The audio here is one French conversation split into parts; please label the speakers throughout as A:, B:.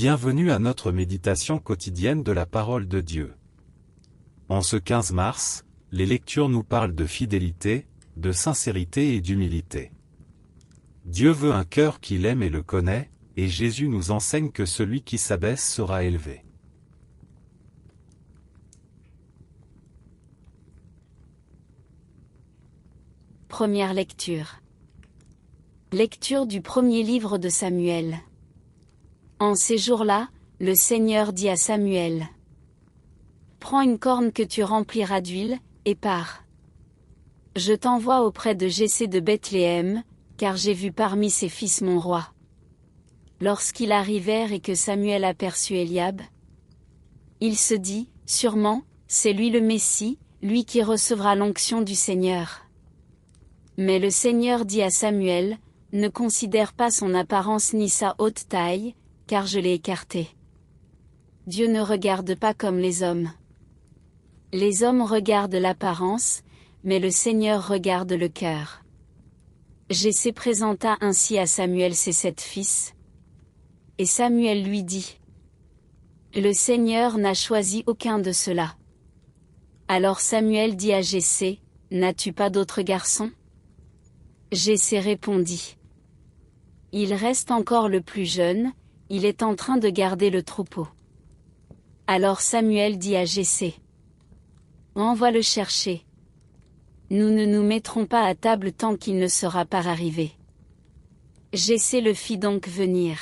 A: Bienvenue à notre méditation quotidienne de la parole de Dieu. En ce 15 mars, les lectures nous parlent de fidélité, de sincérité et d'humilité. Dieu veut un cœur qui l'aime et le connaît, et Jésus nous enseigne que celui qui s'abaisse sera élevé.
B: Première lecture. Lecture du premier livre de Samuel. En ces jours-là, le Seigneur dit à Samuel: Prends une corne que tu rempliras d'huile, et pars. Je t'envoie auprès de Jessé de Bethléem, car j'ai vu parmi ses fils mon roi. Lorsqu'ils arrivèrent et que Samuel aperçut Eliab, il se dit: Sûrement, c'est lui le Messie, lui qui recevra l'onction du Seigneur. Mais le Seigneur dit à Samuel: Ne considère pas son apparence ni sa haute taille, car je l'ai écarté. Dieu ne regarde pas comme les hommes. Les hommes regardent l'apparence, mais le Seigneur regarde le cœur. Jessé présenta ainsi à Samuel ses 7 fils. Et Samuel lui dit: Le Seigneur n'a choisi aucun de ceux-là. Alors Samuel dit à Jessé: N'as-tu pas d'autres garçons? Jessé répondit: Il reste encore le plus jeune, il est en train de garder le troupeau. Alors Samuel dit à Jessé: Envoie le chercher. Nous ne nous mettrons pas à table tant qu'il ne sera pas arrivé. Jessé le fit donc venir.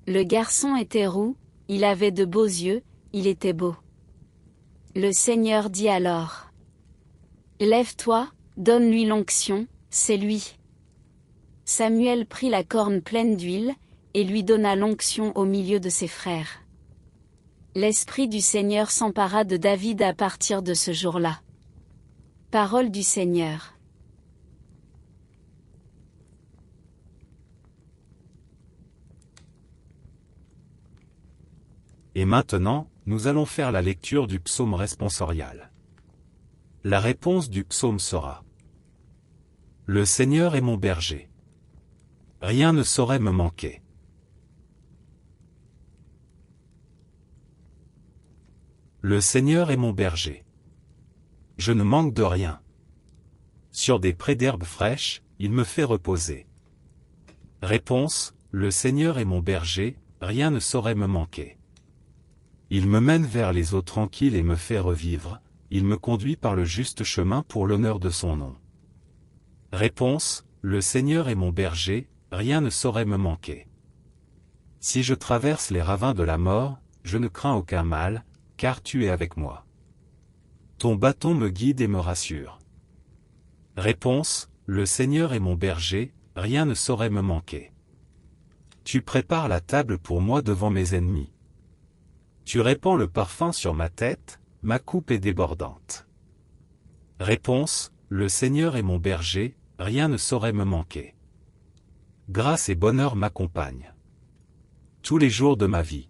B: Le garçon était roux, il avait de beaux yeux, il était beau. Le Seigneur dit alors: Lève-toi, donne-lui l'onction, c'est lui. Samuel prit la corne pleine d'huile, et lui donna l'onction au milieu de ses frères. L'Esprit du Seigneur s'empara de David à partir de ce jour-là. Parole du Seigneur.
A: Et maintenant, nous allons faire la lecture du psaume responsorial. La réponse du psaume sera: Le Seigneur est mon berger. Rien ne saurait me manquer. Le Seigneur est mon berger. Je ne manque de rien. Sur des prés d'herbes fraîches, il me fait reposer. Réponse: Le Seigneur est mon berger, rien ne saurait me manquer. Il me mène vers les eaux tranquilles et me fait revivre, il me conduit par le juste chemin pour l'honneur de son nom. Réponse: Le Seigneur est mon berger, rien ne saurait me manquer. Si je traverse les ravins de la mort, je ne crains aucun mal, car tu es avec moi. Ton bâton me guide et me rassure. Réponse: Le Seigneur est mon berger, rien ne saurait me manquer. Tu prépares la table pour moi devant mes ennemis. Tu répands le parfum sur ma tête, ma coupe est débordante. Réponse: Le Seigneur est mon berger, rien ne saurait me manquer. Grâce et bonheur m'accompagnent tous les jours de ma vie.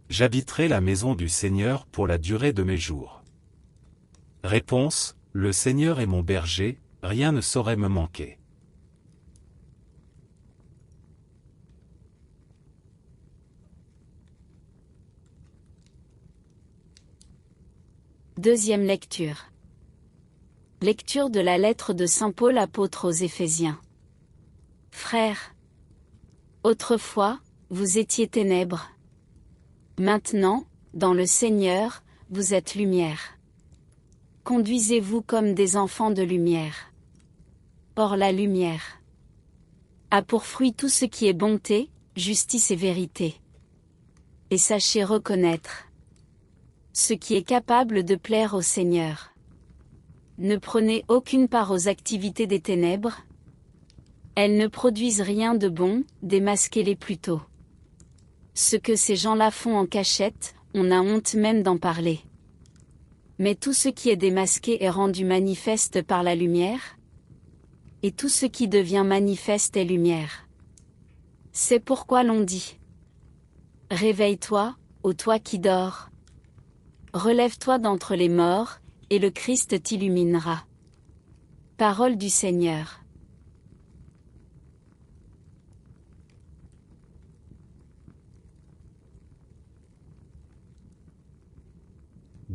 A: J'habiterai la maison du Seigneur pour la durée de mes jours. Réponse: Le Seigneur est mon berger, rien ne saurait me manquer.
B: Deuxième lecture. Lecture de la lettre de saint Paul apôtre aux Éphésiens. Frères, autrefois, vous étiez ténèbres. Maintenant, dans le Seigneur, vous êtes lumière. Conduisez-vous comme des enfants de lumière. Or la lumière a pour fruit tout ce qui est bonté, justice et vérité. Et sachez reconnaître ce qui est capable de plaire au Seigneur. Ne prenez aucune part aux activités des ténèbres. Elles ne produisent rien de bon, démasquez-les plutôt. Ce que ces gens-là font en cachette, on a honte même d'en parler. Mais tout ce qui est démasqué est rendu manifeste par la lumière, et tout ce qui devient manifeste est lumière. C'est pourquoi l'on dit: Réveille-toi, ô toi qui dors. Relève-toi d'entre les morts, et le Christ t'illuminera. Parole du Seigneur.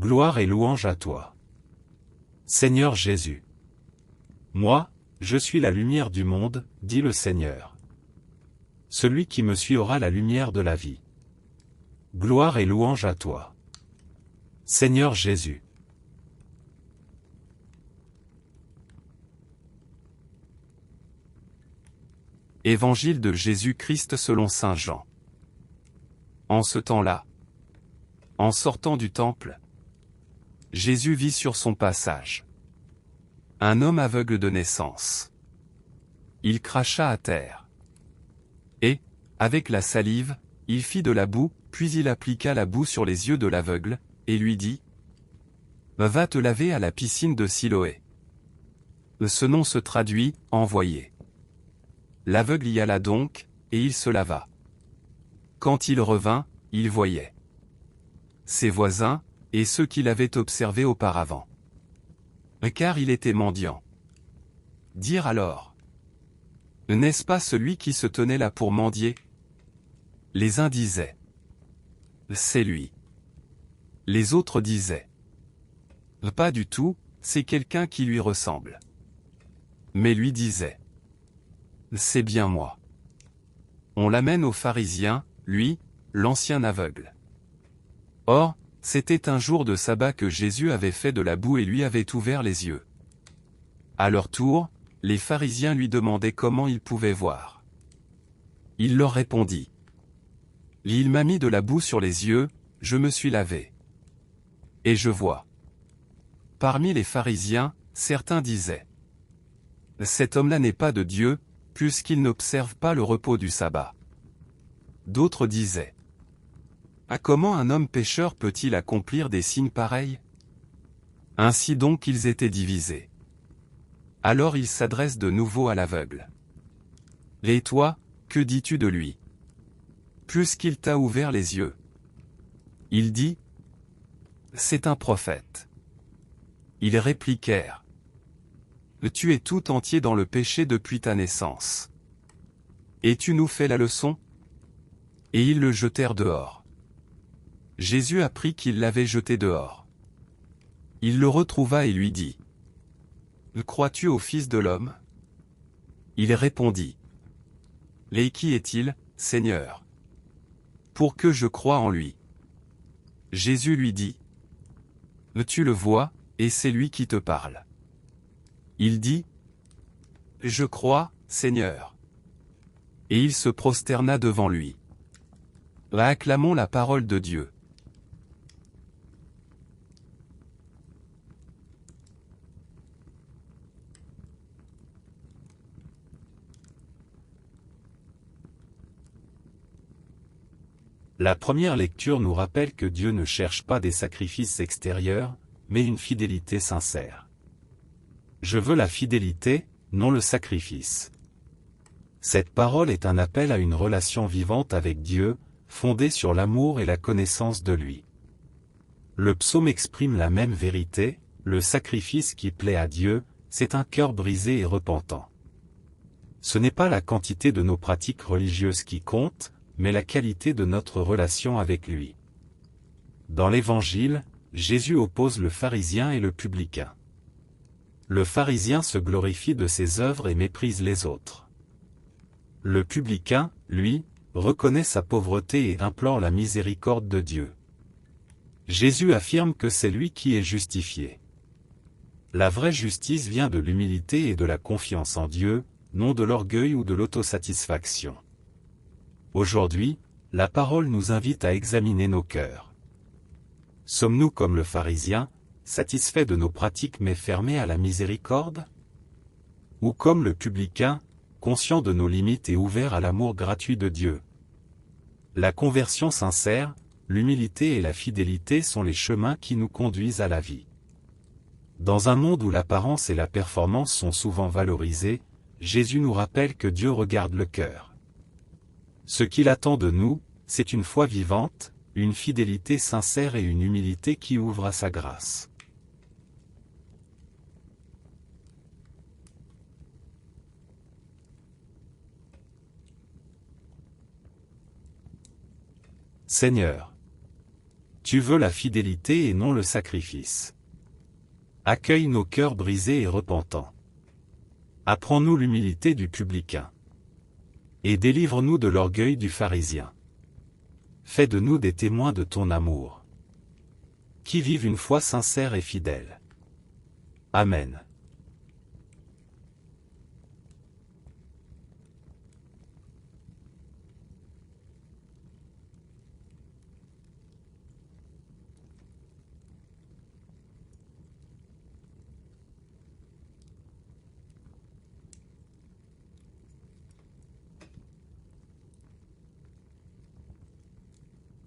A: Gloire et louange à toi. Seigneur Jésus. Moi, je suis la lumière du monde, dit le Seigneur. Celui qui me suit aura la lumière de la vie. Gloire et louange à toi. Seigneur Jésus. Évangile de Jésus-Christ selon saint Jean. En ce temps-là, en sortant du temple, Jésus vit sur son passage un homme aveugle de naissance. Il cracha à terre. Et, avec la salive, il fit de la boue, puis il appliqua la boue sur les yeux de l'aveugle, et lui dit : « Va te laver à la piscine de Siloé. » Ce nom se traduit « envoyé ». L'aveugle y alla donc, et il se lava. Quand il revint, il voyait. Ses voisins, et ceux qui l'avaient observé auparavant, car il était mendiant, dirent alors : N'est-ce pas celui qui se tenait là pour mendier ? Les uns disaient : C'est lui. Les autres disaient : Pas du tout, c'est quelqu'un qui lui ressemble. Mais lui disait : C'est bien moi. On l'amène aux pharisiens, lui, l'ancien aveugle. Or, c'était un jour de sabbat que Jésus avait fait de la boue et lui avait ouvert les yeux. À leur tour, les pharisiens lui demandaient comment il pouvait voir. Il leur répondit : Il m'a mis de la boue sur les yeux, je me suis lavé. Et je vois. Parmi les pharisiens, certains disaient : Cet homme-là n'est pas de Dieu, puisqu'il n'observe pas le repos du sabbat. D'autres disaient : Comment un homme pécheur peut-il accomplir des signes pareils ? Ainsi donc ils étaient divisés. Alors il s'adresse de nouveau à l'aveugle. Et toi, que dis-tu de lui ? Puisqu'il t'a ouvert les yeux. Il dit : C'est un prophète. Ils répliquèrent : Tu es tout entier dans le péché depuis ta naissance. Et tu nous fais la leçon ? Et ils le jetèrent dehors. Jésus apprit qu'il l'avait jeté dehors. Il le retrouva et lui dit : Crois-tu au Fils de l'homme ? Il répondit : Et qui est-il, Seigneur ? Pour que je croie en lui. Jésus lui dit : Tu le vois, et c'est lui qui te parle. Il dit : Je crois, Seigneur. Et il se prosterna devant lui. Acclamons la parole de Dieu. La première lecture nous rappelle que Dieu ne cherche pas des sacrifices extérieurs, mais une fidélité sincère. Je veux la fidélité, non le sacrifice. Cette parole est un appel à une relation vivante avec Dieu, fondée sur l'amour et la connaissance de lui. Le psaume exprime la même vérité, le sacrifice qui plaît à Dieu, c'est un cœur brisé et repentant. Ce n'est pas la quantité de nos pratiques religieuses qui compte, mais la qualité de notre relation avec lui. Dans l'Évangile, Jésus oppose le pharisien et le publicain. Le pharisien se glorifie de ses œuvres et méprise les autres. Le publicain, lui, reconnaît sa pauvreté et implore la miséricorde de Dieu. Jésus affirme que c'est lui qui est justifié. La vraie justice vient de l'humilité et de la confiance en Dieu, non de l'orgueil ou de l'autosatisfaction. Aujourd'hui, la parole nous invite à examiner nos cœurs. Sommes-nous comme le pharisien, satisfaits de nos pratiques mais fermés à la miséricorde ? Ou comme le publicain, conscients de nos limites et ouverts à l'amour gratuit de Dieu ? La conversion sincère, l'humilité et la fidélité sont les chemins qui nous conduisent à la vie. Dans un monde où l'apparence et la performance sont souvent valorisées, Jésus nous rappelle que Dieu regarde le cœur. Ce qu'il attend de nous, c'est une foi vivante, une fidélité sincère et une humilité qui ouvrent à sa grâce. Seigneur, Tu veux la fidélité et non le sacrifice. Accueille nos cœurs brisés et repentants. Apprends-nous l'humilité du publicain. Et délivre-nous de l'orgueil du pharisien. Fais de nous des témoins de ton amour, qui vivent une foi sincère et fidèle. Amen.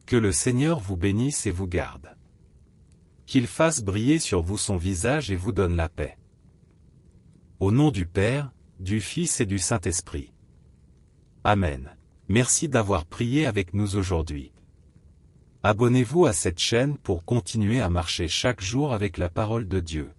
A: Que le Seigneur vous bénisse et vous garde. Qu'il fasse briller sur vous son visage et vous donne la paix. Au nom du Père, du Fils et du Saint-Esprit. Amen. Merci d'avoir prié avec nous aujourd'hui. Abonnez-vous à cette chaîne pour continuer à marcher chaque jour avec la parole de Dieu.